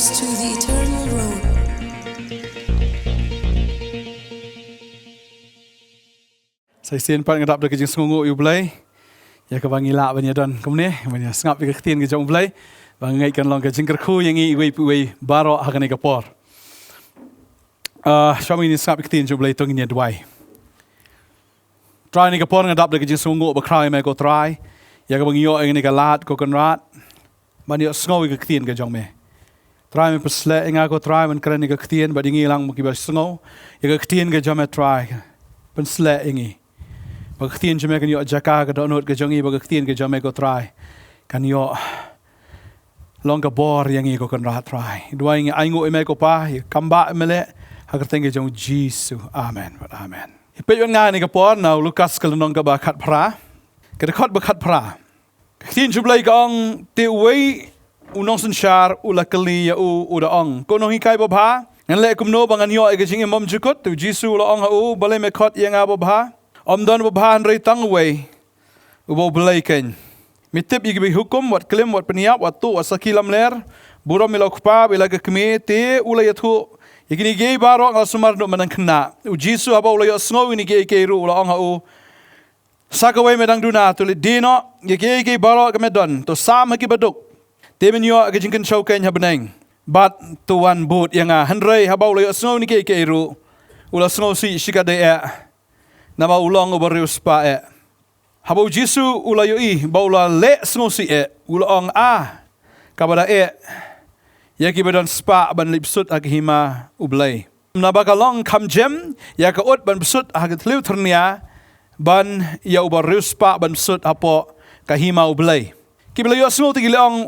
us to the eternal road. Saya sian pat ngadap dekat jeng sungu yu blai. Ya ka bangi la banya don kumne banya sngap ke ktien ke jong blai. Bang ngai kan long ke jeng kerku yang i wei baro hakane ka por. Shami ni sngap ktien jong blai tong nya dwai. Try ni ka por ngadap dekat jeng sungu ba krai me ko try. Ya ka bangi yo ang ni ka lat ko kan rat. Banya sngow ke ktien ke jong me. Try me pesle inga ko try man kren ni ka ktien ba dingi lang mo ki ba sngow. Ya ka ktien ke jong me try. Pensle ingi. Bagktien jame kan yo jaka ka donot ka jongi bagktien ka jame ko try kan yo long ka bor yang i ko kan rat try duai ngi aingo ime ko pa kamba mele hagerteng ka jong Jesus amen amen pe yon nga ni ka por now Lukas ka nong ka ba khat phra ka khot ba khat phra ktien jublai ka ong te wei unong sun shar ula kali ya u da ong ko no hi kai ba bha ngan le kum no bangan yo ka jing mom jukot tu Jesus la ong ha u bale me khot yang a ba bha Om don bahan rei tang wei ubo belaikan. Mitip igi hukum wat klaim wat peniap wat tu asakilam ler buram milok pa bila ke kemi te ulai tu igini gei baro ngal sumar no manang kena. U Jisu aba ulai sngow ini gei ke ru ula ong u sakawai medang duna tu le dino gei baro ke medon to sam ki baduk. Temen yo ke jingkan chauken habeneng. Bat tuan but yang hanrei haba ulai sngow ini gei ke ru ula sngow si shikade nama ulang ubarius pa habau Jisu ulayo baula le sngosi ulong kabada yaki badan spa ban lipsut aghima ublay nabakalong kamjem yaka ut ban besut agatliu ternia ban ya ubarius pa ban besut apo kahima ublay kiblayo sngo tigilong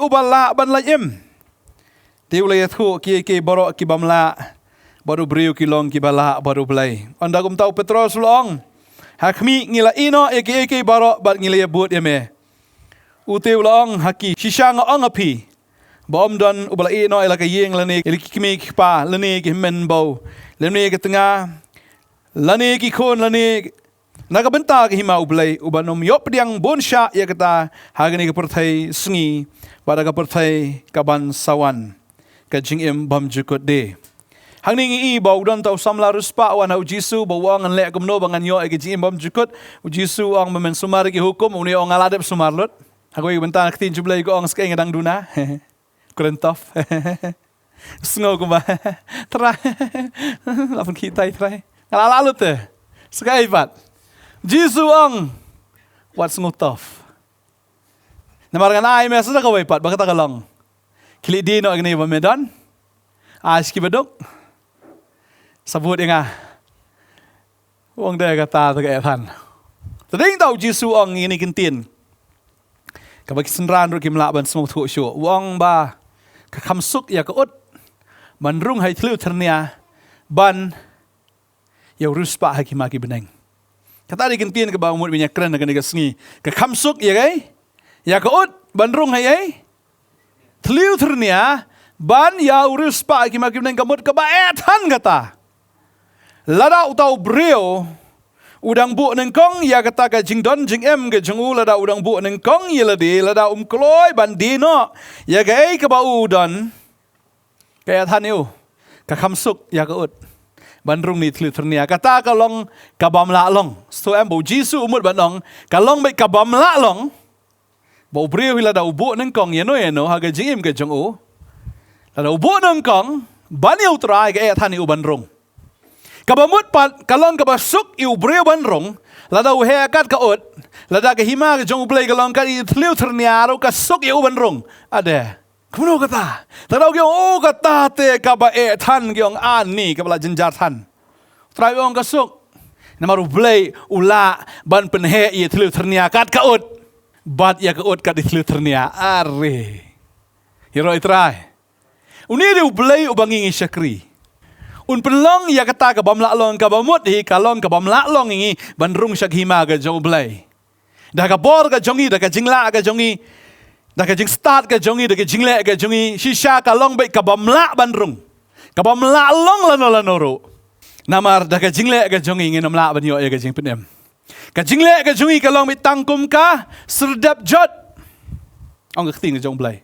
ubala ban layem ti ulayathu ki baro kibamla baru beriu kilong kibala baru belai. Anda kum tahu Petros long. Hakmi ngila ino eke baro bat ngila but yame. Ute long haki shisang ong api. Bom don ubala ino elaka yeng lani elikimi pa lani ki men bau. Lani ke tengah lani ki kon lani nagabenta ke hima ublai ubanom yop diang bonsha ya kata hagani ke pertai sengi pada ke pertai kaban sawan. Kajing im bam jukut de. Hang ni bau don tau samla ruspa wan au Jisu bawang an lek kumno bangan yo ege jim bam jukut u Jisu ang memen sumar ki hukum uni ong aladep sumarlut agoi bentan ktin jublai ko ong skeng dang duna kurentof sngo ko ba tra lapun kita trai ngalalut te skai pat Jisu ong wat snutof namar nganai mes da ko pat bakata kalong kili dino agne ba medan aski bedok sabut inga wong de kata taท่าน Tading tau Jisu ong ini kintin kabaki senran ru kimla ban smok thu shu wong ba ka khamsuk ya ka ut man rung hai thlu thernia ban ya ruspa hakima ki beneng kata di kintin ka ba umut minyak kren ka ni ka sngi ka khamsuk ya gai ya ka ut ban rung hai thlu thernia ban ya ruspa hakima ki beneng kamut ka ba ethan kata lada utau brio udang bu nengkong ya kata ka jingdon jing em ke jengu lada udang bu nengkong ya lada kloy bandino ya gai ka ba udon kaya thaniu ka khamsuk ya ka ut bandrung ni thlu thernia kata ka long ka bam la long so em bo Jisu umut banong ka long bai ka bam la long bo brio lada ubu nengkong ya no ha ka jing em ke jengu lada ubu nengkong baniu trai ka thaniu bandrung kabamut pat kalong kabasuk iu breu banrong lada uhekat ka ut lada ka hima ka jong play kalong ka itliu terniaro ka suk iu banrong ada kuno kata lada gyong kata te ka ba than gyong ani ka bala jenjar than trai ong ka suk namaru play ula ban penhe i itliu ternia kat ka ut bat ya ka ut ka itliu ternia are hero itrai uni de play ubangi syakri un pelong ya kata ka bamla long ka bamut hi kalong ka bamla long ngi bandrung shaghima ga jong blai da ka bor ka jongi da ka jingla ka jongi da ka jing start ka jongi da ka jingle ka jongi shisha ka long bai ka bamla bandrung ka bamla long lanoro namar da ka jingle ka jongi ngi namla ban yo ya ka jing penem ka jingle ka jongi ka long bai tangkum ka serdap jot ong ka ting ka jong blai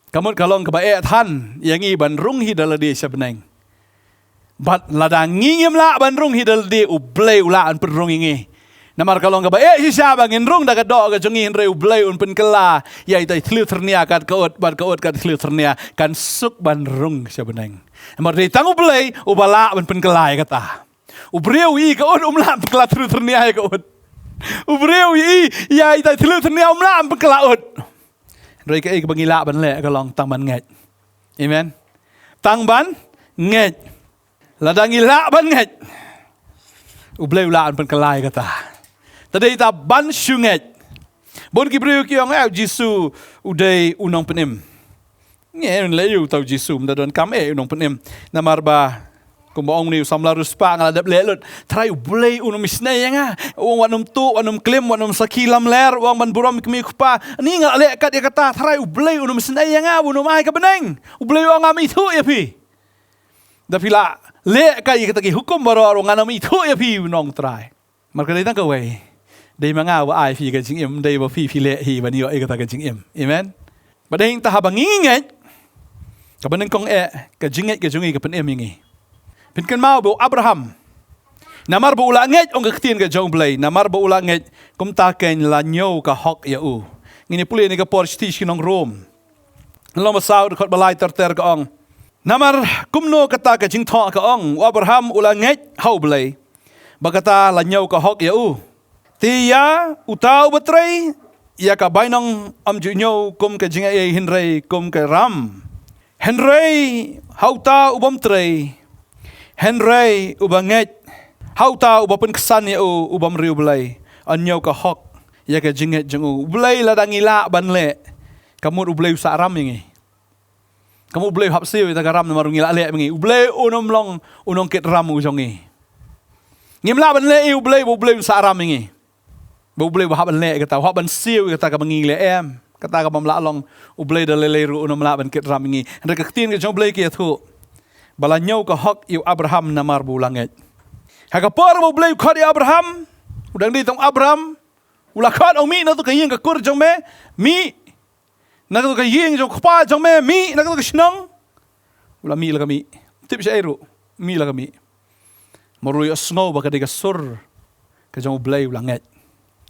Kamut kalong kebae tan yang i ban rung hi dal di sebeneng. Bat ladang ngingim la ban rung hi dal di ublay ula an perrung ingi. Namar kalong kebae si siapa ngin rung daga do ga jongi hinre ublay un pen kela ya itai tliu ternia kat kaut tliu ternia kan suk ban rung sebeneng. Namar di tang ublay ubala ban pen kela kata. Ubreu i kaut umla pen kela tliu ternia kaut. Ubreu i ya itai tliu ternia umla pen kela ut. Rồi cái bằng lạ ban lệ cái lòng tăng ban nghẹt, amen. Tăng ban nghẹt là đang lạ ban nghẹt. Ubleu lạ ban kalai kata. Tadi ta ban shu nghẹt. Bon kibriu kiong au Jisu udai unong penim. Nghe lấy tàu Jisu đã đón cắm unong penim. Namar ba Kung ni samla ruspa ngaladap lelot try ublay unum isnay nga wanum tu wanum klim wanum sakilam ler wang man buram kmi kupa ni nga le kat ya kata try ublay unum isnay nga unum ay ka beneng ublay wang am itu ya pi dapila le kay kata ki hukum baro nga nam itu ya pi nong try marka dai tang ka way dai manga wa ai pi ka jing im dai wa pi le hi ban yo ay kata ka jing im amen badai ta habang nginget ka beneng kong ka jinget ka jungi ka pen ngi Pinkan mau bu Abraham. Namar bu ulang nget ong ketien ke jong blay. Namar bu ulang nget kum taken la nyo ka hok ya u. Ngini puli ni ka porstish kinong Rome. Lo masaw kot balay terter ka ong. Namar kumno kata ka jing tho ka ong. Abraham ulang nget hau blay. Bagata la nyo ka hok ya u. Tiya utaw betray ya ka bainong am ju nyo kum ka jing ay hinray kum ka ram. Henry hau ta ubam tray. Henry ubanget hauta ubapun kesan ya ubam riu belai anyo ka hok ya ka jinget jengu belai ladang ila banle kamu ublai usaram ngi kamu ublai hapsiu ta garam marung ila le ngi ublai unom long unong ket ram ujongi ngimla banle ublai usaram ngi ublai hab banle kata hab ban siu kata ka mengi le kata ka mamla long ublai dalele ru unom la ban ket ram ngi rek tin ke jong blai ke thu Balanyaw ka hok yu Abraham namar bulanget. Hagapor mo blay khot yu Abraham. Udang di tong Abraham. Ulakot o mi na to kayeng ka kur jong me. Mi. Na to kayeng jong kpa jong me. Mi. Na to kashnong. Ula mi la kami. Tip siya ero. Mi la kami. Maruyo snow baka di kasur. Ka jong blay ulanget.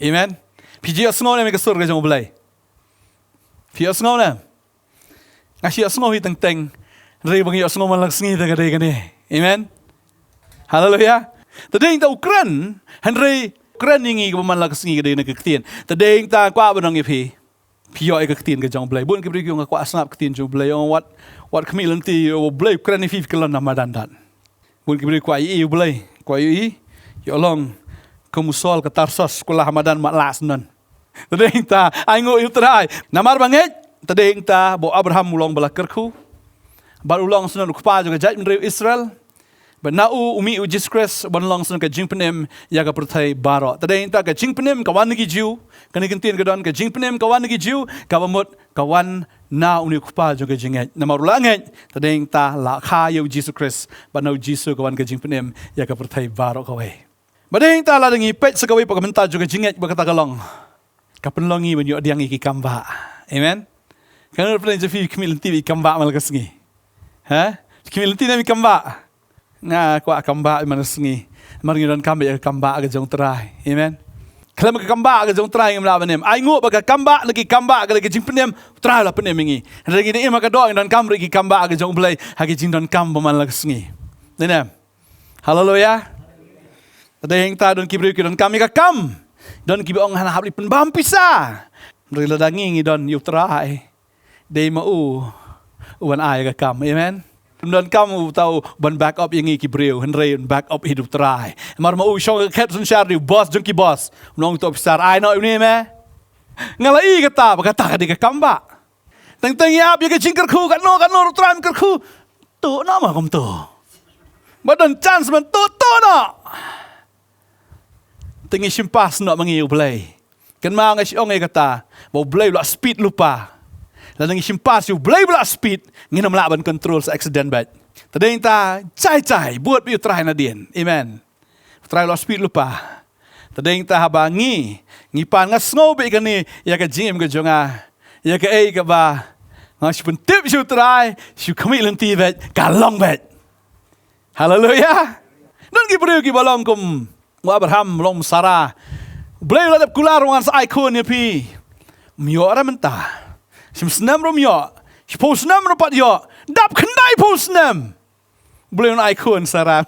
Amen. Piji snow na mi kasur ka jong blay. Piji snow na. Ngasih snow hitang teng. Ray bang yos ngoman lang singi taga day kani. Amen. Hallelujah. Tadeng ta Ukran, Henry Ukran ningi ka man lang singi kaday nagkaktin. Tadeng ta kwa ba nang ipi. Piyo ay kaktin ka jong blay. Bun kibrig yung kwa snap kaktin jong blay. Yung what kamilan ti o blay Ukran ipi kalan na madandan. Bun kibrig kwa ii blay. Kwa ii yolong kumusol ka Tarsos kula hamadan matlas nun. Tadeng ta ay ngo yutray. Namar bangit. Tadeng ta bo Abraham mulong balakarku. Barulang sunan ukpa juga judgment dari Israel. But now umi Jesus Christ barulang sunan ka jingpenem ya ka pertai baro. Tadeng ta ka jingpenem kawan lagi Jew. Kanikintin ka don ka jingpenem kawan lagi Jew. Kawamot kawan na uni ukpa juga jinget. Na marulanget tadeng ta la kha yu Jesus Christ. But now Jesus kawan ka jingpenem ya ka pertai baro kawai. Badeng ta la dengi pet sakawai pagamenta juga jinget bakata kalong. Kapenlongi banyu adiang iki kamba. Amen. Kanur pernah jadi kemil TV kamba malakas ngi. Ha? Kimilanti na mi kamba. Nga kwa kamba manasengi. Maringiran kamba ya kamba aga jong try. Amen. Kalau mereka kamba aga jong try ngam laban em. Ai ngo baga kamba lagi kamba aga lagi jing penem try la penem ngi. Lagi ni maka doang dan kamba lagi kamba aga jong blai hagi jing dan kamba malasengi. Nenem. Hallelujah. Ada yang ta don kibri don kami ka kam. Don kibi ong hana habli penbam pisa. Rila dangi don yu try. Dei mau uan ay ka kam, amen. Dan kamu tahu ban back up yang iki breu, Henry back up hidup terai. Mar mau show captain share boss jengki boss. Nong to besar ay no ini me. Ngalai kata ka di ka kamba. Teng ya ya jingker ku kan no tram ker ku. Tu nama kom tu. Badan chance man tu no. Tengi simpas no mangi play. Kan ma ngai ong kata, mau play la speed lupa. Lalu simpas you blay bla speed nginam laban control sa accident bad. Tadeng ta cai buat piu try na din. Amen. Try lo speed lupa. Tadeng ta habangi ngipan nga snow be kani ya ka jim ka jonga. Ya ka ay ka ba Ngasih pentip siu terai, siu kami lenti bet, kalong bet. Haleluya. Dan Gibril balong kum Abraham long Sarah. Boleh ladap kular wangan sa ikon ya pi. Myo ara mentah. Sim senam rom yo. Sipo senam ropat yo. Dap kendai po senam. Boleh on ikon Sarah.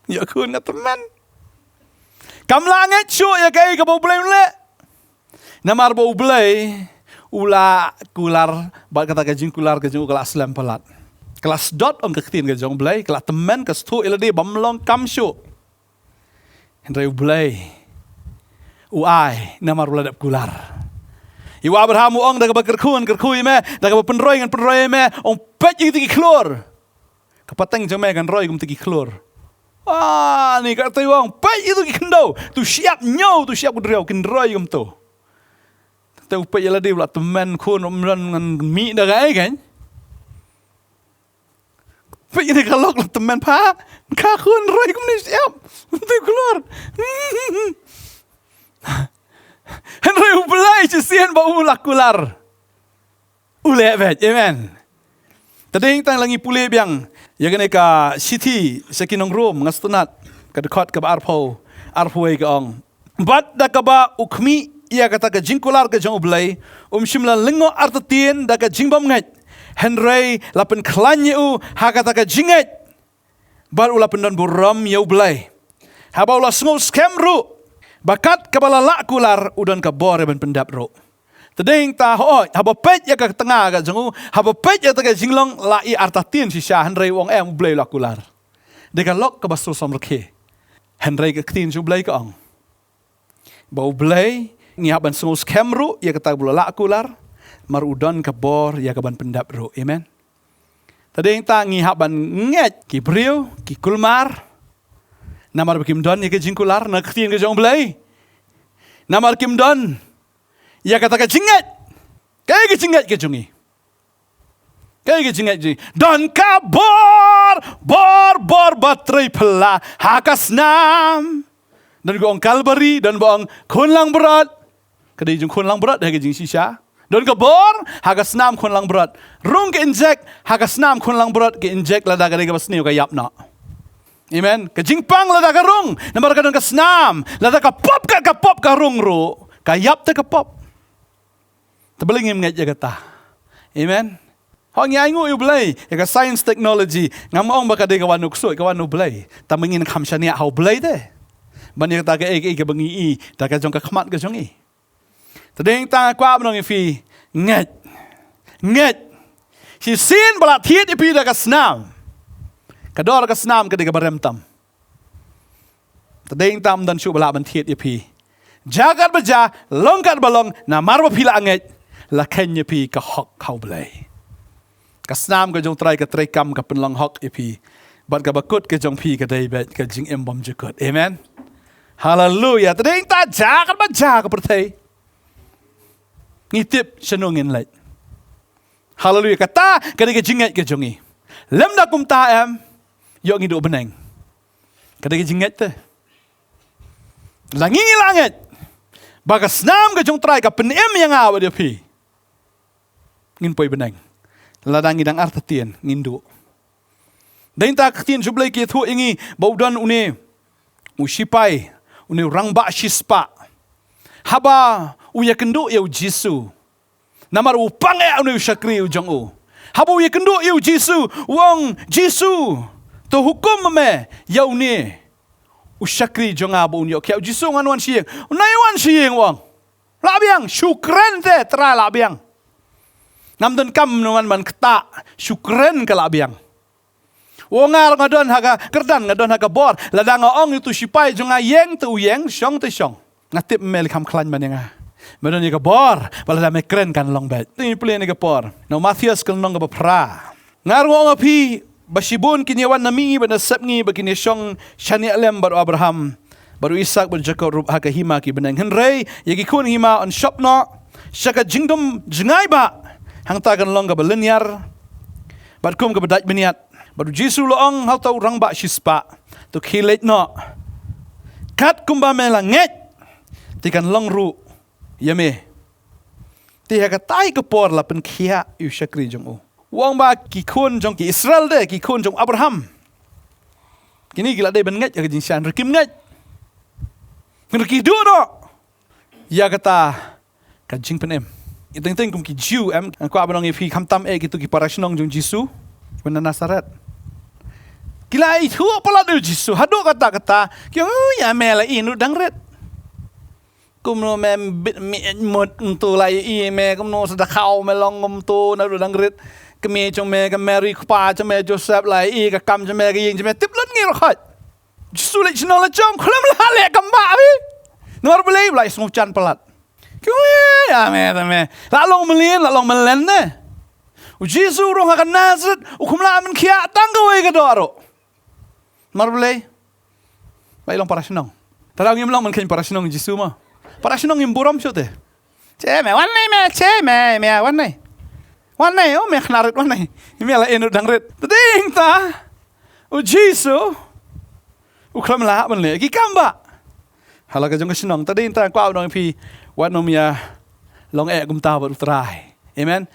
Ya kun na teman. Kam langit syuk ya kai ka bau boleh le. Namar bau boleh ula kular bat kata kajing kular kajing kelas selam pelat. Kelas dot on keketin kajong boleh kelas teman kas tu iladi bamlong kam syuk. Henry boleh. Uai namar ula dap kular. Iwa Abraham ong dah kerkui me dah penroy me ong pet yang tinggi keluar. Kapateng jeme kan roy gum tinggi keluar. Ah, ni kata orang, pay itu kendo, tu siap nyau, tu siap kudriau, kendroi gum tu. Tahu pay lah dia pula teman kun omran dengan mi dah kan? Pay ini kalau teman pa, kakun roi gum ni siap, tu keluar. Henry ubelai cesian bau lakular. Ulek bet, amen. Tadi tang langi pulih biang, ya kena ka city sekinong room ngastunat ka dekat ka arpo ai ka ong. Bat da ka ba ukmi ia kata ka jingkular ka jong ublai shimla lengo artatien da ka jingbam ngat. Henry lapen klanye u ha kata ka jinget. Bar ulapen dan buram ya ublai. Haba ula sngo scam ru. Bakat ka bala lakular udan ka bore ben pendap ru. Tadeng ta ho haba pet ya ka tengah ka jongu haba pet ya ta ka jinglong lai artatin si sya Henry wong em blai lakular. Deka lok ka basul somrke. Henry ka tin ju blai ka ong. Bau blai ngihaban sungus kemru ya ka ta bula lakular marudan ka bor ya ka ban pendap ro. Amen. Tadeng ta ngihaban nget ki briu ki kulmar. Namar bikim don ya ka jingkular na tin ka jong blai. Namar kim don ya kata ka jingat. Kaya ka jingat ka jungi. Kaya ka jingat jungi. Dan ka bor bateri pela hakas nam. Dan gong kalbari dan bong kunlang berat. Kada jung kunlang berat dah ka jing sisa. Dan ka bor hakas nam kunlang berat. Rung ka injek hakas nam kunlang berat ka injek lada ka basniu ka yapna. Amen. Ka jingpang lada ka rung. Namar ka dan ka snam. Lada ka pop ka rung ro. Ka yap ta ka pop. Tebeling yang mengajar kata. Amen. Hong yang ingu belai, ya science technology, ngamong baka de kawan nuksui kawan belai. Tamengin kamshania hau belai deh. Banyak kata ke bengi dah ka jong ka khamat ka jongi. Tadeng ta kwa benong fi nget. Si sin bala thiet ipi dah ka snam. Kador ka snam ka de ka barem tam. Tadeng tam dan syu bala ban thiet ipi. Jagat baja, longkat balong na marwa pila anget. Lakanya pi ka hok kau belai. Kasnam ka jong try ka kam ka penlang hok ipi. Bat ka bakut ka jong pi ka daibet ka jing embom jukut. Amen. Hallelujah. Tadeng ta jagat baja ka pertai. Ngitip senungin lait. Hallelujah. Kata ka ka jingat ka jongi. Lem da kum ta em. Yo ngidu beneng. Ka ka jingat te. Langi langit. Bagas nam ka jong try ka penem yang awa dia pi. Ngin poi benang. Ladang idang artatien ngindu. Dain ta katien jublai ki thu ingi baudan une usipai une rangba shispa. Haba uya kendu eu Jisu. Namar upang e une usakri ujong u. Haba uya kendu eu Jisu wong Jisu to hukum me yau ni usakri jong abu unyo kya Jisu nganuan sieng. Unaiwan sieng wong. Labiang syukran te tra labiang. Namdan kam nuan man keta syukran ke labiang. Wongar ngadon haga kerdan ngadon haga bor ladang ong itu sipai jonga yeng tu yeng syong tu syong. Ngatip mel kam klan manenga. Madon ni ka bor balada me keren kan long bet. Ni pule ni ka bor. No Mathias kan long ka pra. Ngar wong api basibun kinyawan nami bana sepngi bakini syong shani alem baru Abraham baru Ishak baru Jacob rub haga hima ki benang Henry yagi kun hima on shopno syaka jingdom jengai ba. Hang tagan long ka balinyar. Batkum ka badaj beniat. Baru Jisu loong hau tau rang ba shispa. Tu kilet no. Kat kumba melanget. Tikan long ru. Yame. Tiha katai ke por la pen kia yu syakri jong o. Wang ba ki kun jong ki Israel de ki kun jong Abraham. Kini gila de ben ngat ya jing sian rekim ngat. Ngerki do no. Ya kata ka jing pen em. Iteng kum ki Jew em ko abanong fi kham tam e gitu ki parasnong jong Jisu. Bena Nasaret. Kila itu pala de Jisu. Hado kata ki ya mela inu dangret. Kumno me mot tu lai i me kumno sada khau me long ngom tu na dang rit kemi chong me ka Mary pa chong me Joseph lai i ka kam chong me ka yin chong me tip lon ngi ro khat su le chno la chong khlam la le kam ba bi nor bele lai smu chan palat ku ya me la long melen ne u Jesu ro ha ka Nazareth u khumla men khia tang ka we ka do ro nor bele lai long parasnong tarang yim long men khin parasnong Jesu ma para sinong imburam siya me wan nay o me khnarit wan nay me la enu dangret ding ta o Jesu o khlam la ban le ki kamba hala ka jong sinong ta ding ta kwa dong pi wan nom ya long e gum ta ba utrai amen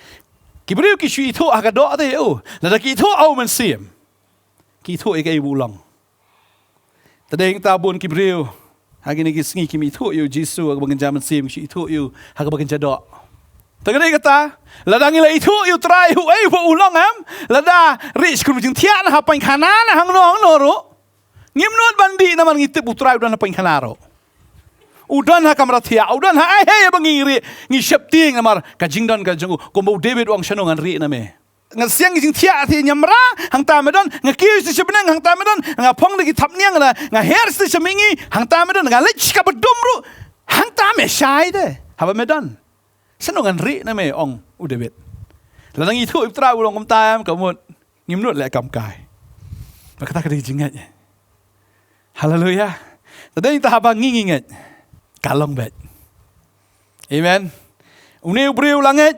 ki bru ki shui tho aga do te o la ki tho au man sim ki tho e ke bulong ta ding ta bun ki bru hagi ni kisngi kimi thu yu Jesu ag bagan jaman sim shi thu yu hag bagan jado. Tagani kata ladang ila itu yu try hu ai bo ulong am lada rich kun jing tian ha pain khana na hang no ro ngim not bandi na man ngitip utrai udan pain khana ro udan ha kamra thia udan ha ai he bangi ri ngi shepting amar ka jingdon ka jungu ko mo David wang shanong an ri na me ngal siang jing thia thi nyamra hang ta medon nga kiu si sebenang hang ta medon nga phong de ki thap niang na nga her si semingi hang ta medon nga lech ka bedum ru hang ta me shai de ha medon sanong an ri na me ong u David la nang i thu iptra ulong kom ta am ka mot ngim nut le kam kai ba kata ka de jingat hallelujah tadai ta ba ngi ngat kalong bet amen uni ubriu langit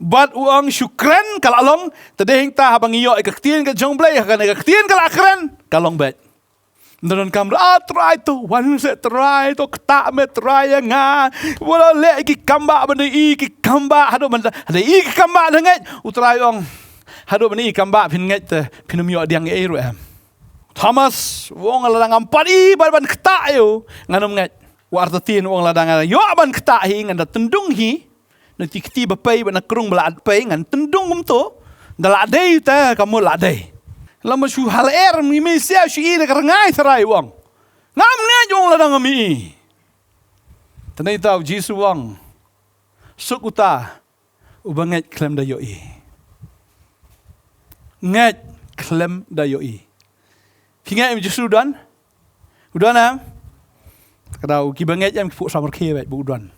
bat uang syukran kalalong tadeng ta habang iyo ikaktian ka jongblay hakan ikaktian ka lakran kalong bet ndon kam try to one set try to kta me try nga wala le ki kamba bani i ki kamba hado man hade i ki kamba dangat utray ong hado bani i kamba phin ngat te phinum yo diang e ru em Thomas wong ladang ampat i ban kta yo nganom ngat warta tin wong ladang yo ban kta hi nganda tendung hi nanti kiti bapai bana kerung belad pai ngan tendung to dala dei ta kamu la dei lama shu hal mi mesia shu ire karangai sarai wang ngam ne jong la dang mi tanai tau Jesu wang sukuta ubanget klem da yoi ngat klem da yoi hinga em Jesu udan am kadau ki banget em fu samar khe bet bu udan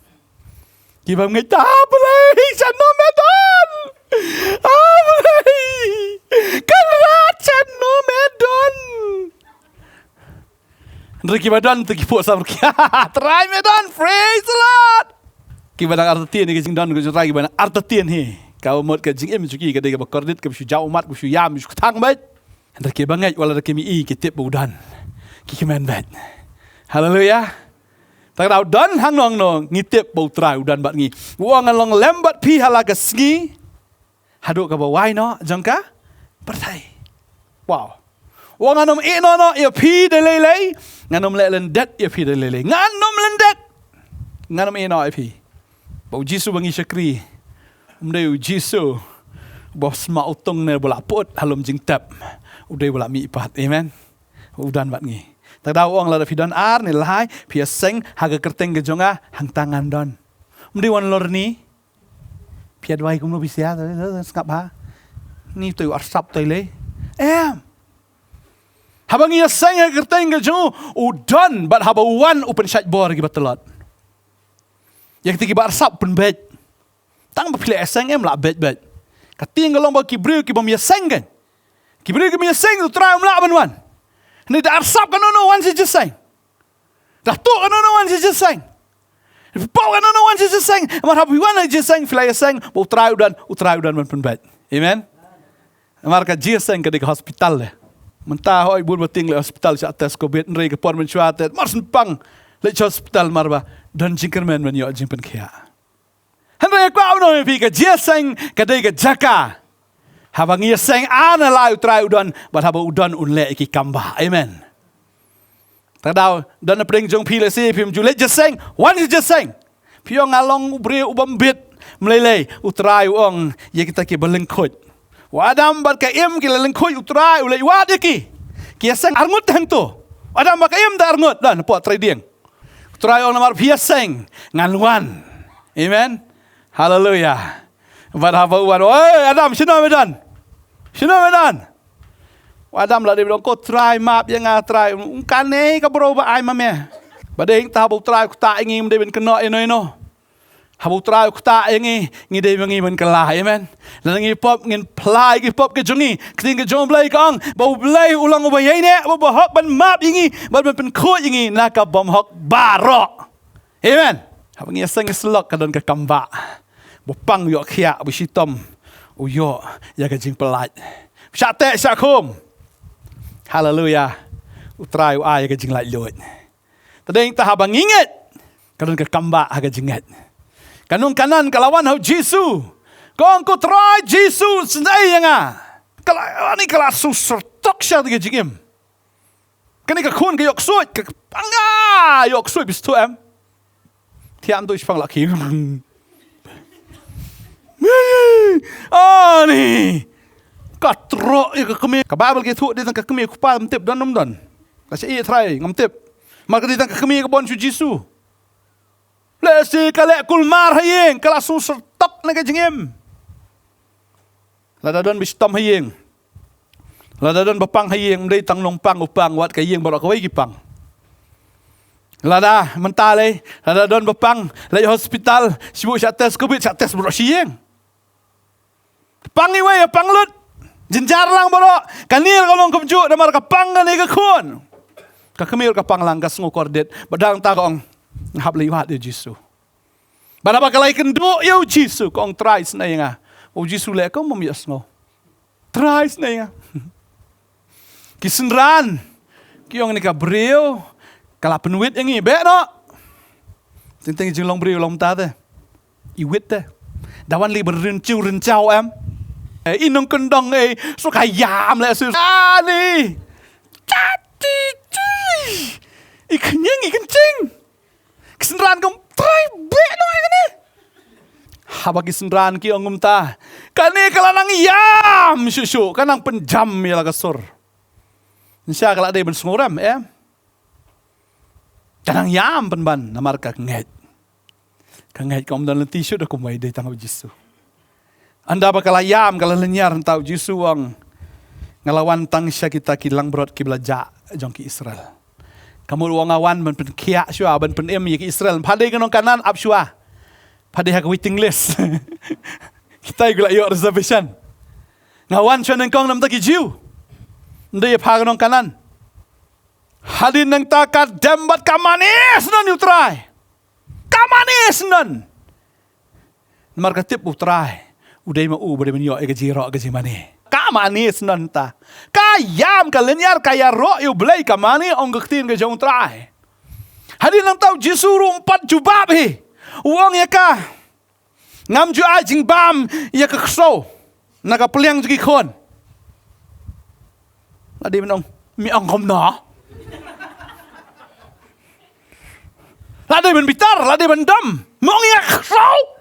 ki banget ta play chan no medon Kanrat chan no medon Riki medon tu ki fu samar khe try medon praise the Lord ki badang artatien ni jing don ko try ki badang artatien hi kau mot ka jing em chuki ka de ka kordit ka shu jau mat ku shu yam shu thang bet Riki banget wala riki mi i ki tip bu udan ki men bet hallelujah tak dau dan hang nong ngitip bau trau dan bat ngi wang long lembat pi halaga sngi hadu ka bawai no jangka pertai wow wang anom e no ya pi de lele nganom le lendet ya pi de lele nganom lendet nganom e no pi bau Jesu bangi syakri umdeu Jesu bos ma utong ne bola pot halom jing tap udai bola mi pat amen udan bat ngi tak dau ong la fidan ar ni lai pia seng haga kerteng ke jonga hang tangan don mdi wan lor ni pia dwai kum no bisia skap ha ni tu arsap tu le habang ia seng haga kerteng ke jong udan bat haba wan open shot bor gi batelot yak tiki bar sap pen bet tang ba pile seng em la bet kating galong ba kibril ki bam ia seng kan kibril ki mi seng tu tram la ban wan ni dah arsap kan no one just saying. Dah tu kan no one just saying. Pau kan no one just saying. Amar habi one just saying fly saying utrai udan man penbat. Amen. Amar ka just saying ke hospital le. Mentah hoi bur bating le hospital sa atas covid nrei ke pon men chuat mar pang le hospital marba dan jingkerman men yo jing pen khia. Henry kau no pi ke jeseng ke dei ke jaka. Haba ngia seng ana la utrai udon but haba udon unle ki kamba. Amen. Tadau dan pring jong pi le si pim jule jeseng. One is jeseng. Pio ngalong ubri ubambit melelei utrai uang ye kita ki belengkut. Wadam bat ka im ki lengkut utrai ulai wad ki. Ki seng arngut hang tu. Wadam bat ka im da arngut dan pot trading. Utrai uang namar pia seng nganwan. Amen. Hallelujah. Berapa uan? Oi, Adam, sino medan? Sino medan? Adam lah dia bilang, kau try map yang ngah try. Kane ka bro ba ai mame. Badeng ta habu try ku ta ingin dia ben kena ino. Habu try ku ta ingin dia ben kalah, amen. Lan ngi pop ngin play gi pop ke jongi. Kting ke jong play kang, bau play ulang ubay ne, bau hok ban map ingi, ban pen ko ingi nak ka bom hok barok. Amen. Habu ngi seng slok ka don ka kamba. Bopang yok kia bisitom uyo ya ka jing pelat. Syate syakum. Hallelujah. Utrai ai ka jing lai lut. Tadeng ta habang inget. Kadon ka kamba ha ka jingat. Kanung kanan kalawan hau Jesu. Kong ko try Jesu sendai nga. Kala ani kala susur tok sya ka jingim. Kani ka kun ka yok suit ka panga yok suit bis tu em. Tiam tu ispang laki. Ni katro ka kami ka Bible ke thu di tang ka kami ku pa mtip don nom don ka si try ngam tip mar ka di tang ka kami ka bon su Jesu le si ka le kul mar hayeng kala su tok na ka jingim la da don bis tom hayeng la da don bapang hayeng dei tang long pang upang wat ka yeng borok ka wai ki pang la da mentale la da don bapang la hospital sibu sya test covid sya test borok si yeng pangiwe ya panglut jenjar lang boro kanir kalong kumju damar ka pangan ka kun ka kemir ka panglang ka sngo kordet badang ta kong hab liwat de Jesu bana ba kalai kendo yo Jesu kong tries na nga o Jesu le ko mom yasngo tries na nga kisenran kiyong ni ka breu kala penuit yangi be no ting jing long breu long ta te iwit te dawan li berin chau em inong kendong so kayam le su ani cati ikanyeng ikencing kesenran kom try be no ikane haba kesenran ki ongum ta kane kalanang yam susu kanang penjam ya lagasur insya kala de ben sunguram kanang yam penban namar ka nget kom dan lenti sudah kumai de tang Jesu. Anda bakal ayam kalau lenyar tahu Jesu ang ngelawan tang sya kita kilang berot ki belaja jong ki Israel. Kamu wong awan ban pen kia syua ban pen em ki Israel. Padai kanong kanan ap syua. Padai ha waiting list. Kita gula yo reservation. Ngawan syua nang kong nam ta ki Jew. Ndai pa kanong kanan. Hadin nang ta ka dembat kamanis non utrai. Kamanis non. Marka tip utrai. Uday mau bade menyo ke jiro ke jimane. Ka manis nanta. Ka yam ka lenyar kaya ro yu blai ka mani ong gektin ke jong trai. Hadin nang tau Jesu rumpat jubab hi. Uang ya ka. Ngam ju ai jing bam ya ka kso. Naka peliang jugi kon. Ladi menong mi ong kom na. Ladi men bitar, ladi men dam. Mong ya kso.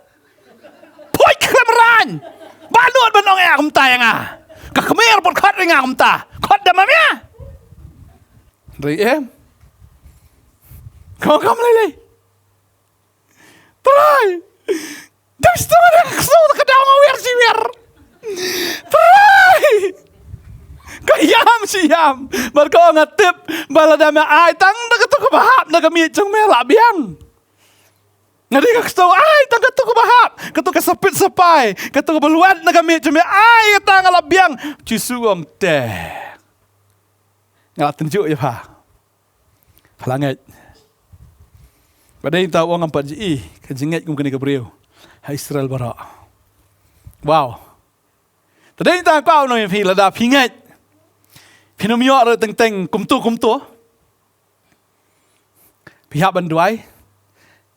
Poi klemeran. Banut benong ya kum ta nga. Ka kemir pot khat nga kum ta. Khat da mamya. Dei Kau lele. Try. Dai sto na kso ka daw wer si wer. Try. Kayam siyam. Barko nga tip balada ma ai tang na ka to ka bahap na kami chung me labiang. Ngadi ka ksto ay tangkat to bahap kato ka sapit sapay kato ka baluat na gamit jame ay ta ngalabyang chisuong te ngala tunjuk ya pa palangat badai tahu ang ampat ji ka jingat kum kani ka breu ha Israel bara wow tadai ta ka no fi lada pingat pinomyo ra teng kum tu pihak banduai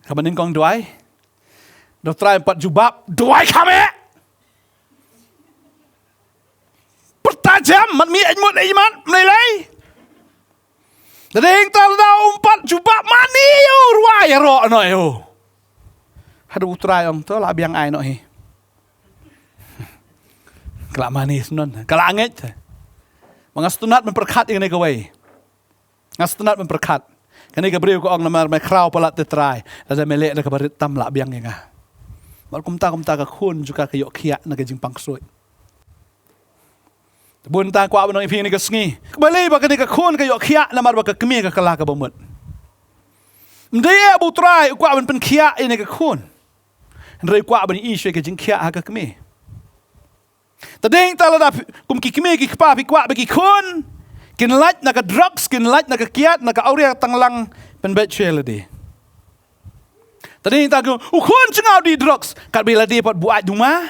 kabanin kong duai Dah try 4 jubab, dua kami. Pertajam, mat mi ajmut iman, menilai. Tading talda 4 jubab mani yo, ruai ro no yo. Hadu try ong tu lah biang ai no hi. Kelak manis non, kelak angit. Mengastunat memperkat yang ni kawai. Ngastunat memperkat. Kani Gabriel ko ong namar may kraw palat te try. Lada melek na kabarit tam la biang nga. Mal kumta ka kun juga kayo kiya na gajing pangsoy. Bunta ko abon ng iping ni kasngi. Balay ba kani ka kun kayo kiya na mar ba ka kemi ka kala ka bamut. Mdaya bu try ko abon pen kiya ini ka kun. Ndray ko abon iswe ka jing kiya ha ka kemi. Tading talada kum kikimi kikpa pikwa bagi kun. Kinlat na ka drugs, kinlat na ka kiat, na ka aurea tanglang penbetchel di. Tadi tahu, ukun cengau di drugs. Kat bila dia buat rumah,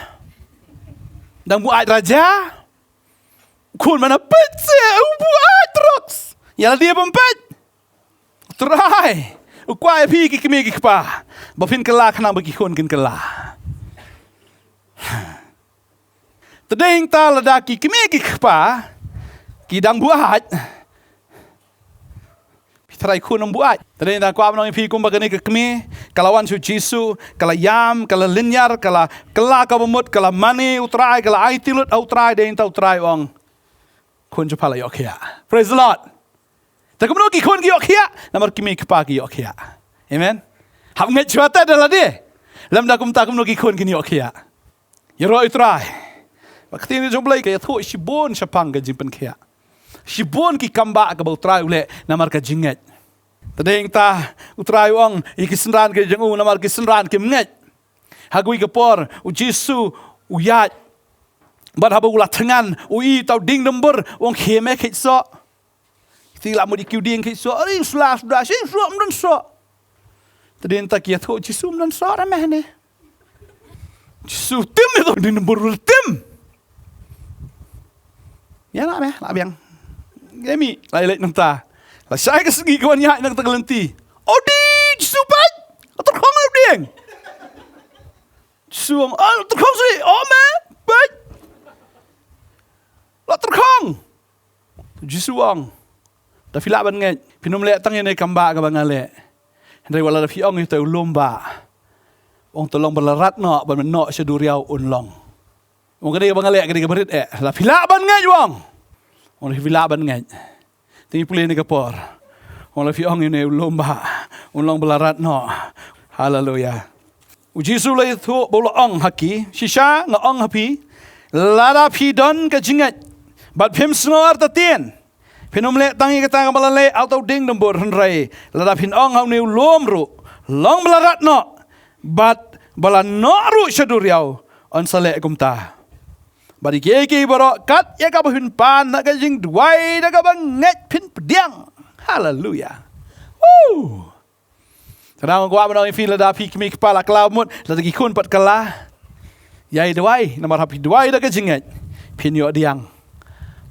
dan buat raja, ukun mana pece, buat drugs. Yalah dia pempet, try. Ukwai pi kikimi kikpa, bapin kelah kena bagi kun kin kelah. Tadi tahu lada kikimi kikpa, kidang buat. Try kun buat. Tadi nak kuat menang pi kum bagani ke kami. Kalawan su Jisu, kala yam, kala linyar, kala kabumut, kala mani utrai, kala aitilut utrai de inta utrai ong. Kun jupala yokia. Praise the Lord. Tak kemudian ki kun ki yokia, namar kimi kepa ki yokia. Amen. Hab nget cuata adalah dia. Lam dah kum tak kemudian ki kun kini yokia. Yero utrai. Waktu ini jomblai kaya tu shibon shapang ke jimpen kia. Shibon ki kamba ke bau utrai ule namar ke jinget. Tading ta utrai wang ikisenran ke jengu namar kisenran ke menget. Hagui ke por u Jisu u yat. Bad haba ulat tengan u i tau ding number wang kheme ke so. Tila mo dikiu ding ke so. Ari sudah sing so mden so. Tading ta ki tu Jisu mden so rameh ne. Jisu tim itu ding number tim. Ya nak meh, nak biang. Gemi lai nanta. Lah saya ke segi kawan yak nak tergelenti. Odi supat. Terkong up ding. Suang, terkong sih. Oh me, baik. Lah terkong. Jisuang. Dah filak ban ngai. Pinum lek tang ni kamba ka bangale. Hendai wala da fiong itu lomba. Wong tolong berlerat nak ban menok seduriau unlong. Wong kene bangale kene berit lah filak ban ngai wong. Wong filak ban ngai. Tinggi pulih ni kapor. Orang fiong ini lomba. Ulang belarat no. Haleluya. Ujisu lai tu bola ong haki. Shisha nga ong hapi. Lada pi don ke jingat. Bat pim sengar tatien. Pinum lek tangi ke tangan balale atau ding dembur henrai. Lada pin ong hau ni lomru. Long belarat no. Bat bala no ru syaduriau. On salek kumta. Bari keke borok kat ya ka bahun pan nak jing duai nak bang nget pin pediang. Haleluya. Woo. Terang ko abang ni feel da pi kimi kepala kelamut la gi kun pat kala. Yai duai nomor hapi duai da ka jinget. Pin yo diang.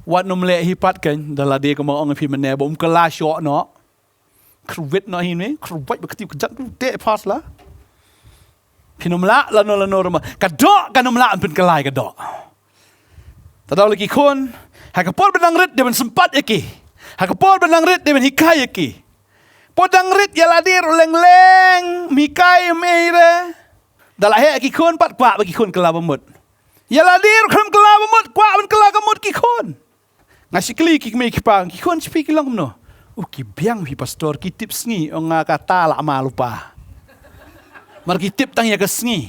Wat num le hipat kan dala de ko mo ong pi mene bom kala syok no. Kruwit no hin ni, kruwit bekati kejat de pas la. Pinum la no roma. Kadok kanum la pin kalai kadok. Tadau lagi kun, hakapor benang rit dia sempat iki. Hakapor benang rit dia hikai iki. Podang rit ya ladir leng-leng, mikai meire. Dalah he iki kun pat kwa bagi kun kela bemut. Ya ladir kram kela bemut, kwa ben kela kamut ki kun. Ngasi kli ki me ki pang, ki kun spi ki long no. Ki biang hi pastor ki tips ni ong kata la ma lupa. Mar ki tip tang ya kesngi.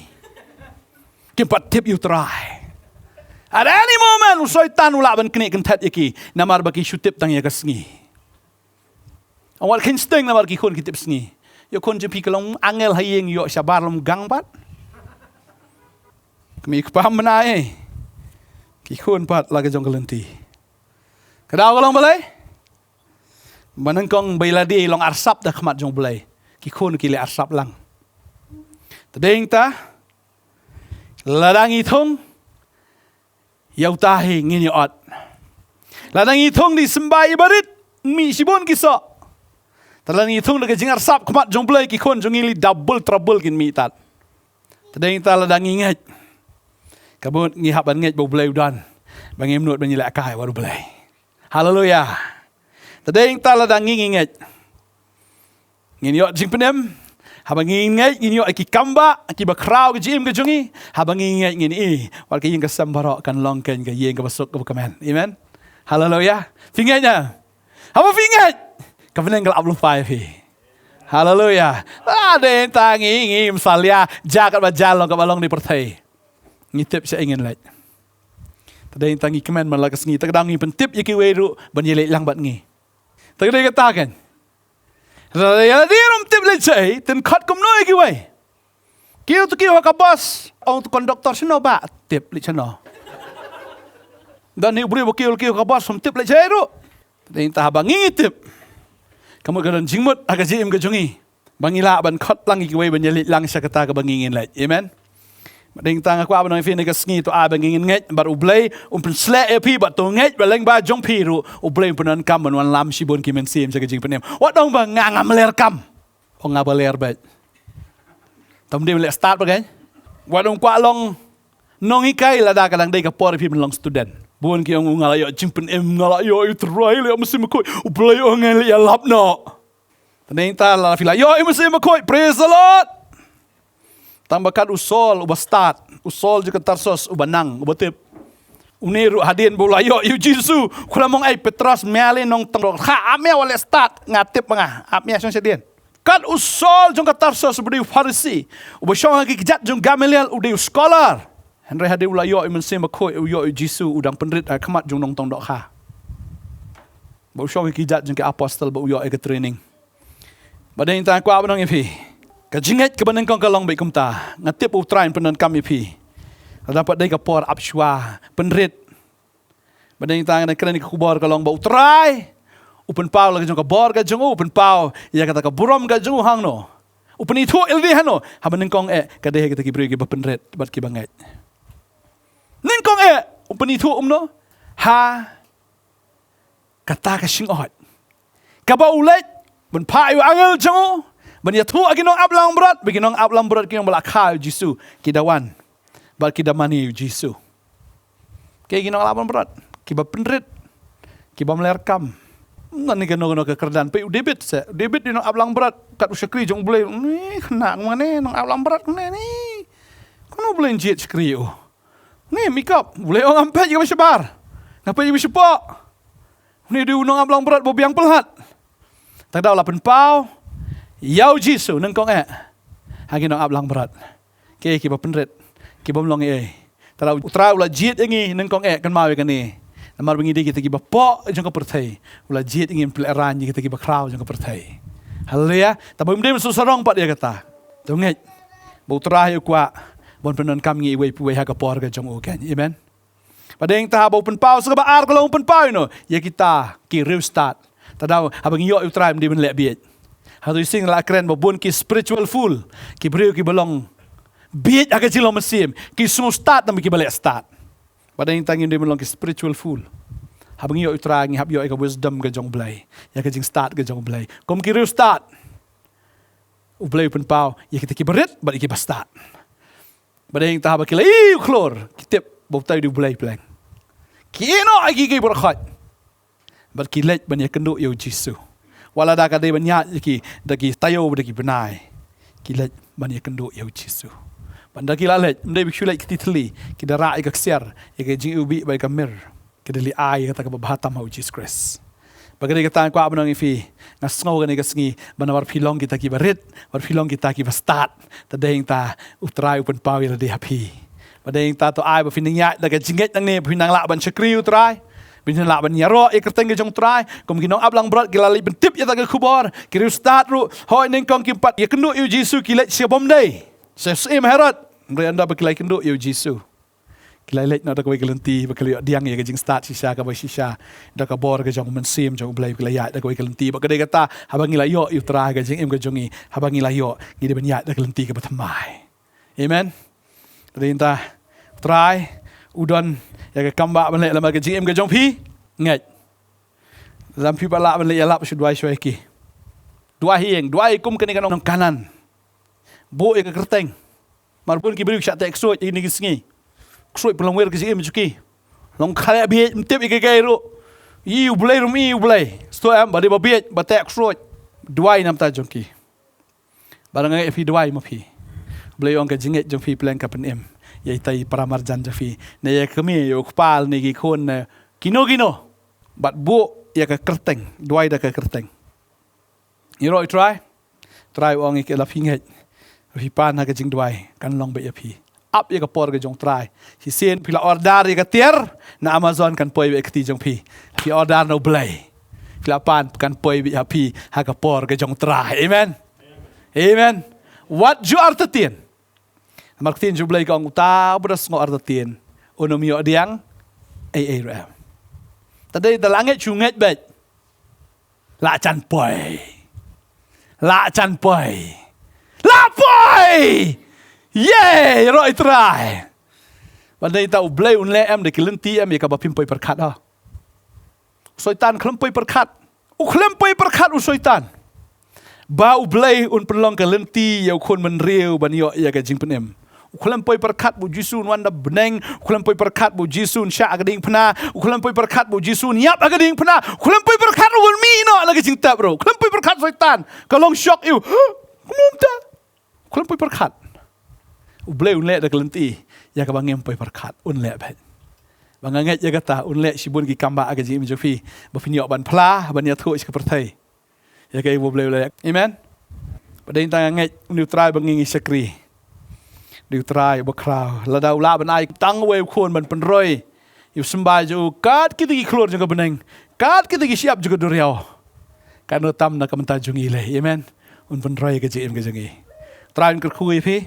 Ki pat tip you try. At any moment, syaitan ulak ban kene kentat iki, namar bagi syutip tang ya kesngi. Awal kinsting namar ki kun kitip sngi. Yo kun jepi kelong angel hayeng yo sabar lom gang pat. Kami paham menai. Ki kun pat lagi jong kelenti. Kedau kelong balai? Manengkong bailadi long arsap dah kemat jong balai. Ki kun kile arsap lang. Tadeng ta ladang itong Yau tahi ngini ot. Ladang itong di sembai barit mi sibon kisok. Talang itong lagi jingar sap kemat jong play ki kon jong ili double trouble kin mi tat. Tadeng ta la dang inget. Kabut ngihap ban nget bo blay udan. Bangim nut ban yilak kai waru blay. Haleluya. Tadeng ta la dang inget. Ngin yo jing penem. Habang inget ngin yo aki kamba, aki bakraw ke jim ke jungi. Habang inget ngin wal ke yin ke sambarok kan longken ke yin ke basuk ke kamen. Amen. Haleluya. Fingetnya. Apa finget? Kamen ngal ablu fai fi. Haleluya. Ada yang tangi misalnya jagat bajalong ke balong di pertai. Ngitip saya ingin lihat. Ada yang tangi kemen malah kesengi. Tak dangi pentip yaki weru banyelik lang bat ngi. Tak ada katakan. Raya dia rom tip lecai ten kat kum noi ki wei. Kiu tu kiu ka bos. Ong tu konduktor sino ba tip lecai no. Dan ni beri kiu ka bos rom tip lecai ru. Ada yang tahabang ngitip. Kamu kadang jingmut agak jim ke jungi. Bangila ban kot lang ikiway banyalit lang siya kata ka bangingin lait. Amen. Mading tang aku apa nang fin ka sngi to bangingin nget bar ublay slek pi bat to nget baleng ba jong piru ublay punan kam ban wan lam sibon ki men sim sa jing penem. Wat dong bang ngam ler kam. O ngaba ler bat. Tam dia lek start bagai. Wat dong kwa long nong ikai la da kadang dei ka por pi men long student. Bukan ki ang ngalayo jimpen ngalayo itu rai le mesti makoi ublay ngal ya lapno. Taning ta la fila yo mesti makoi praise the Lord. Tambahkan usol ubastat, usol juga tarsos ubanang ubatip. Uniru hadin bulayo yu Jisu kula mong ay Petros meali nong tang ha amya wala start ngatip mga amya song sedien. Kan usol jong tarsos budi Farisi. Ubasong ki kijat jong Gamaliel udi scholar. Henry hadi ula yo imen sema koi yo Jisu udang penrit kamat jung nong tong dok ha. Bau syong kijat jung ke apostle bau yo ke training. Badeng ta kwa banong ipi. Ka jinget ke baneng kong kalong bai kumta. Ngatip u train penan kami pi. Dapat dai ka por apswa penrit. Badeng ta na kren ke kubor kalong bau try. Upen pau lagi jung ka bor ka jung upen pau ya kata ka burom ka jung hang no. Upen itu ildi hano. Habaneng kong ka deh kita ki bri ki penrit bat ki banget. Ning kong upani tu no ha kata ka sing ot ka ba ulet ben pa yu angel jango ben ya tu aginong ablang berat beginong ablang berat ki bala ka Jisu kidawan bal kidamani Jisu ke ginong ablang berat ki ba penrit ki ba melerkam ngani keno ke kerdan pe debit dinong ablang berat kat usyakri jong boleh ni kena ngane nong ablang berat ngane ni kono boleh jit skri ni mikap, boleh orang ampet juga bersebar. Ngapa juga bersepak? Ni dia unang ablang berat bobiang pelhat. Tak ada lapan pau. Yau Jisu nengkong Hagi nong ablang berat. Ke kiba penret. Kiba melong Tak ada utra ulah jit ingi nengkong kan mau kan ni. Namar bengi dia kita kiba pok jong ka pertai. Ulah jit ingin peleran kita kiba kraw jong ka pertai. Haleluya. Tapi dia susarong pak dia kata. Tungit. Bau terakhir kuat. Bon penon kam ngi we ha ka por ka jong u kan. Amen. Padeng ta bau pen pau sa ba ar ko long pen pau no. Ya kita ki real start. Tadaw habang yo try di men lek biet. Ha tu sing la kren bun ki spiritual full. Ki breu ki belong biet aga jilo mesim. Ki semua start nam ki balek start. Padeng tangin di belong ki spiritual full. Habang yo try ngi hab yo ka wisdom ka jong blai. Ya ka jing start ka jong blai. Kom ki real start. U blai pen pau ya kita ki berit ba ki ba start. Badeng tahap kila klor kitip bautai di bulai pelang. Kino agi ki berkat. Berkilat banyak kenduk yo Jisu. Wala da kadai banyak ki dagi tayo dagi benai. Kilat banyak kenduk yo Jisu. Banda kilalet mendai biksulai kititli kidara ik ksiar ik jing ubi bai kamir kidali ai kata ka bahatam ho Jesus Christ. Bagay kata ko abang ifi ngasngaw gani kasngi banawar pilong kita ki barit war pilong kita ki bastat tadeng ta utrai upen pawi la de happy badeng ta to ai ba fininga daga jinget nang ne pinang la ban chakri utrai binang la ban yaro ikerteng ke jong trai kom ginong ablang berat gilali bentip ya daga kubor kiri start ru hoi ning kong kimpat ya kenduk yu Jisu kilet siabom dei sesim herot anda bakilai kenduk yu Jisu kilailet na dakaway galanti bakali diang ya gajing start sisa ka ba sisa dakabor ka jong mensim jong blay kilayat dakaway galanti bakade kata habang ilayo yutra gajing im gajongi habang ilayo gide banyat galanti ka batamay. Amen. Tadinta try udon ya ka kamba ban le lam gajing im gajong pi ngat lam pi bala ban le yalap sudwai syeki dua hieng dua ikum kani kanong kanan bu ya ka kerteng Marpun ki beri ksat tek soi ini ki singi. Soi pelongwer ki singi mencuki. Long kaya bi mtep ikai ro. Iu bulai rumi iu bulai. Sto am bade babiet batek soi. Duai nam ta jongki. Barang ngai fi duai ma fi. Bulai ong ka jinget jong fi plan ka pen em. Yai tai paramarjan ja fi. Ne ya kemi yo kpal ni ki kon kino. Bat bu ya ka kerteng. Duai da ka kerteng. You know try ong ke la finget. Fi pan ha ka jing duai kan long be ya fi. Up ya ka por ka jong try. Si sen pila order ya ka tier na Amazon kan poi be kti jong fi. Fi order no blai. Pila pan kan poi be ya fi ha ka por ka jong try. Amen. Amen. What you are tatin. Martin ju blai ka ong ta bras ngo ar tatin. Unom yo diang ai ram. Tadai dalanget chunget bet. La chan poi. La chan poi. La poi. Yay, roi try. Bandai ta ublai unle am de kilenti am ya ka bapim poi perkat ha. Soitan klempoi perkat. Klempoi perkat u soitan. Ba ublai un pelong kilenti ya kon menriu ban yo ya ka jing penem. Klempoi perkat bu jisun wanda beneng, klempoi perkat bu jisun sya akading pena, klempoi perkat bu jisun yap akading pena, klempoi perkat un mi no lagi jing ta bro. Klempoi perkat soitan. Kalong shock you. Kumumta. Klempoi perkat. Ublai unle da kelenti ya ka bangem poi perkat unle bet. Banganget ya kata unle sibun ki kamba aga ji imjofi bafinyo ban pla ban ya thu ka perthai. Ya ka ibu blai. Amen. Padai tanganget neutral bangingi sekri. Neutral bakrau ladau la ban ai tang we khon ban penroi. Yu sembai jo kat kita ki klor juga beneng. Kat kita ki siap juga duriau. Kanu tam na kamenta jungi le. Amen. Un penroi ka ji im ka jungi. Train ker khui fi.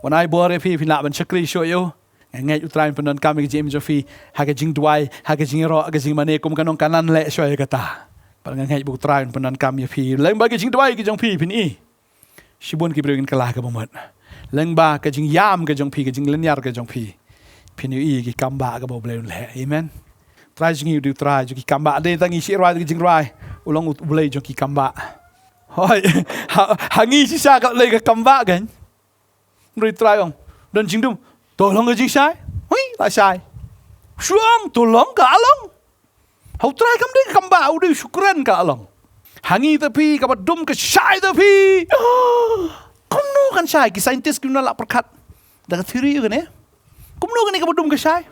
When I bore fi nak ban sekri show you. Ngai utrain penon kami ke James Jofi haga jing duai haga jing ro haga jing mane kum kanong kanan le shoy kata par ngai bu utrain penon kami fi leng ba ke jing duai ke jong fi pin i sibun ki bringin kalah ka bomat leng ba ke jing yam ke jong fi ke jing lenyar ke jong fi pin i ki kamba ka bo ble le amen try jing du try ki kamba de tangi si rai ke jing rai ulong ble jong ki kamba hoi hangi si sa ka le ka kamba kan rui try ong don jing dum tolong ke jing sai hui tak sai suang tolong ka along hau try kam de kamba udah syukran ka along hangi tapi ka badum ke sai tapi kumno kan sai ki scientist ki nala perkat da theory ke ne kumno kan ka badum ke sai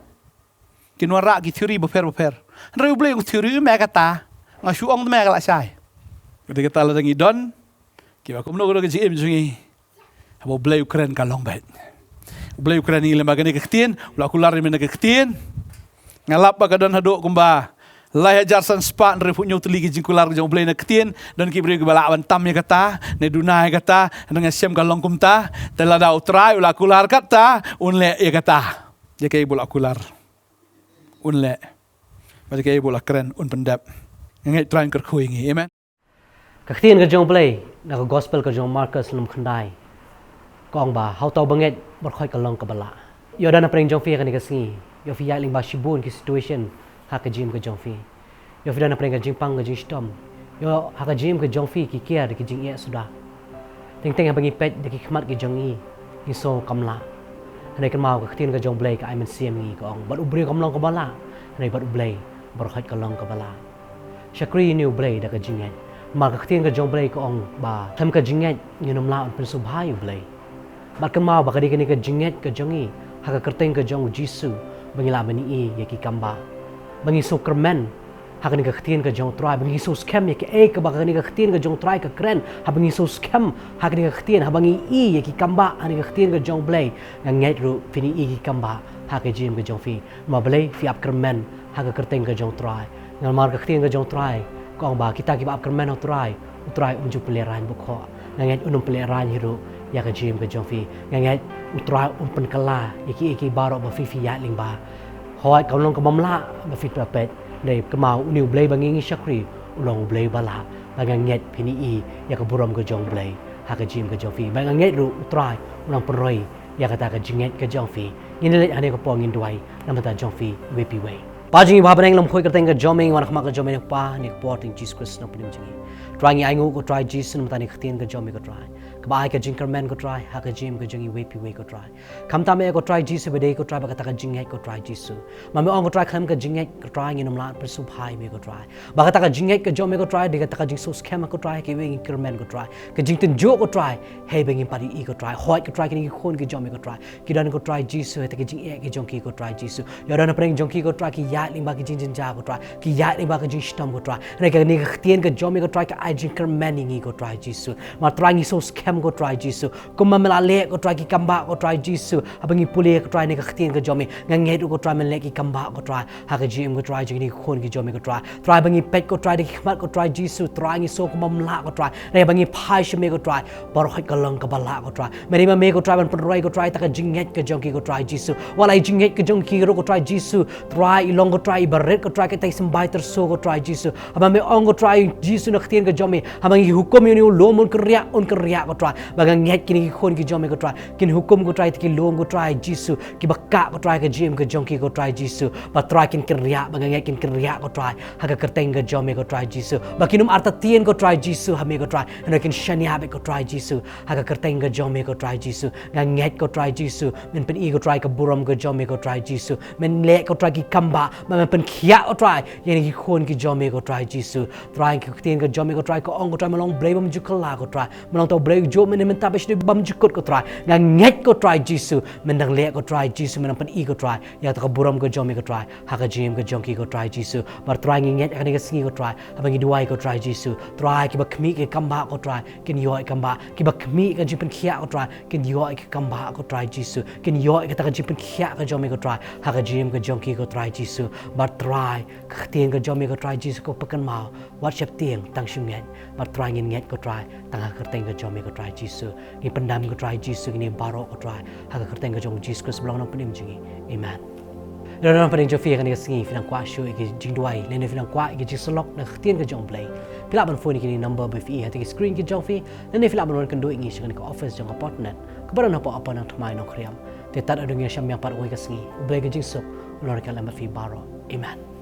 ki nuara ki theory beper reu ble theory me kata ngasu ong me ka la sai ketika tala dangi don ki ba kumno ko ke jim jungi habo ble keren ka long bet Ublai Ukraina ni lembaga ni kektian, ulah kular ni kektian. Ngalap ba kadon hadok kumba. Lai hajar san spa nre punyo teli ki jingkular jong ublai na kektian dan ki beri bala awan tam ya kata, ne dunai kata, dengan siam kalong kumta, tela da utrai ulah kular kata, unle ya kata. Ya kai bola kular. Unle. Ba kai bola keren un pendap. Ngai train ker khuingi, amen. Kektian ke jong ublai, na gospel ke jong Markus lum khandai. Kong ba hau tau banget berkhoi kalong ke bala yo dana preng jong fi kan ke singi yo fi ya ling ba shibun ki situation ha ke jim ke jong fi yo fi dana preng ke jing pang ke jing stom yo ha ke jim ke jong fi ki kia de ki jing ye sudah ting ting ha bangi pet de ki khmat ke jong i so kamla ane kan mau ke tin ke jong blai ke ai men siam ngi kong bat ubri kamlong ke bala ane bat ublai berkhoi kalong ke bala shakri ni ublai da ke jing ye ma ke tin ke jong blai ke ong ba tham ke jing ye nginom la pen subhai ublai Bat kemau bakal dikini ke jinget ke jongi haka kerteng ke jong jisu bangila bani i yaki kamba bangi so kermen haka ni ke khtien ke jong try bangi so scam yaki ke bakal ni ke khtien ke jong try ke kren ha bangi so scam haka ni ke khtien ha bangi i yaki kamba ani ke khtien ke jong blai nganget ru fini i ki kamba haka jim ke jong fi ma blai fi ap kermen haka kerteng ke jong try ngal mar ke khtien ke jong try kong ba kita ki ap kermen ho try unju peleran bukho nganget unum peleran hiru ya ke jim ke jong fi ngangai utra umpen kala iki barok ba fi ya ling ba hoi kaulong ke mamla ba fi pet nei kemau niu blai bangi shakri ulong blai bala banganget pini i ya ke buram ke jong blai ha ke jim ke jong fi banganget ru utra ulang peroi ya kata ke jinget ke jong fi ini le ane ko pongin duai nam ta jong fi wepi way pajing ba baneng lam khoi kerteng ke joming wan khma ke joming pa ni porting jesus christ no pnim jingi try ngi aingu ko try jesus nam ta ni khtien ke jomi ko try Kebai ke jingkerman ko try, ha ke jim ke jingi wepi we ko try. Kam tame ko try jisu bede ko try ba kata ka jingai ko try jisu. Mami ong ko try kam ke jingai ko try nginum lat persup hai me ko try. Ba kata ka jingai ke jom me ko try, de kata ka jing so scam ko try ke we jingkerman ko try. Ke jingten jo ko try, hey bengin padi I ko try. Hoi ko try ke ni khon ke jom me ko try. Ki dan ko try jisu te ke jing e ke jong ki ko try jisu. Ya dan preng jong ki ko try ki ya ling ba ke jing jin ja ko try. Ki ya ling ba ke jing stam ko try. Ne ke ni tien ke jom me ko try ke ai jingkerman ngi ko try jisu. Ma try ngi so scam ko try jisu. Kuma melale ko try ki kamba ko try jisu. Abangi puli ko try ne ke tien ke jom me nganget ko try melek ki kamba ko try. Ha ke jim ko try jing ni khon ki jom me ko try. Try bangi pet ko try de ki khamat ko try jisu. Try ngi so kuma mla ko try. Ne bangi phai shme ko try. Bar hoi ka lang ka bala ko try. Meri ma me ko try ban prai ko try ta ka jinget ke jong ki ko try jisu. Walai jinget ke jong ki ro ko try jisu. Try ilong ko try baret ko try ke tai sambai ter so ko try jisu. Aba me ong ko try jisu na tien ke jom me. Abangi hukum ni lomon kerja on kerja ko try. Bagang nget kini khon ki jom me ko try. Kin hukum ko try ki lom ko try jisu. Ki bakka ko try ke jim ke jong ki ko try jisu. Ba try kin kerja bagang nget kin kerja ko try. Ha ka kerteng ke jom me ko try jisu. Ba kinum arta tien ko try jisu ha me ko try. Na kin shani ha be ko try jisu. Ha ka kerteng ke jom me ko try jisu. Nget ko try jisu. Men pen I ko try ke buram ke jom me ko try jisu. Men le ko try ki kamba. Men pen khia ko try. Yen ki khon ki jom me ko try jisu. Try ki tien ke jom me ko try ko ong ko try melong brave bam jukala ko try. Melong to brave jo men men tabesh de bam jukut ko try. Nget ko try jisu. Men dang le ko try jisu men pen I ko try. Ya ta ko buram ke jom me ko try. Ha ka jim ke jom ki ko try jisu. Bar try nget ka ni ka singi ko try. Abangi duai ko try jisu. Try ki ba khmi ke kamba ko try. Kin yo kamba ki ba khmi ka jim pen khia ko try. Kin yo ki kamba ko try jisu. Kin yo ka ta ka jim pen khia ka jom me ko try. Ha ka jim ke jom ki ko try jisu. Bar try ka tien ke jom me ko try jisu ko pekan mau. Wat siap tieng tang shunget. Bar try nget ko try. Tang ha kerteng ke jom me ko try jisu. Ni pendam ko try jisu ni baro ko try. Ha ka kerteng ke jom jisu ko sebelang nang penim jingi. Amen. Dalam pada yang Jofia kan dia sengi filang kuat show iki jing duai lene filang kuat iki jing selok nak tien ke jong play pila ban phone iki number BFE hati screen ke Jofia lene filang ban kan do ingi sing ke office jong apartment kepada apa nang thamai nang kriam te tat adung yang syam yang par oi ke sengi blay ke jing sok lor kan lambat fi baro amen.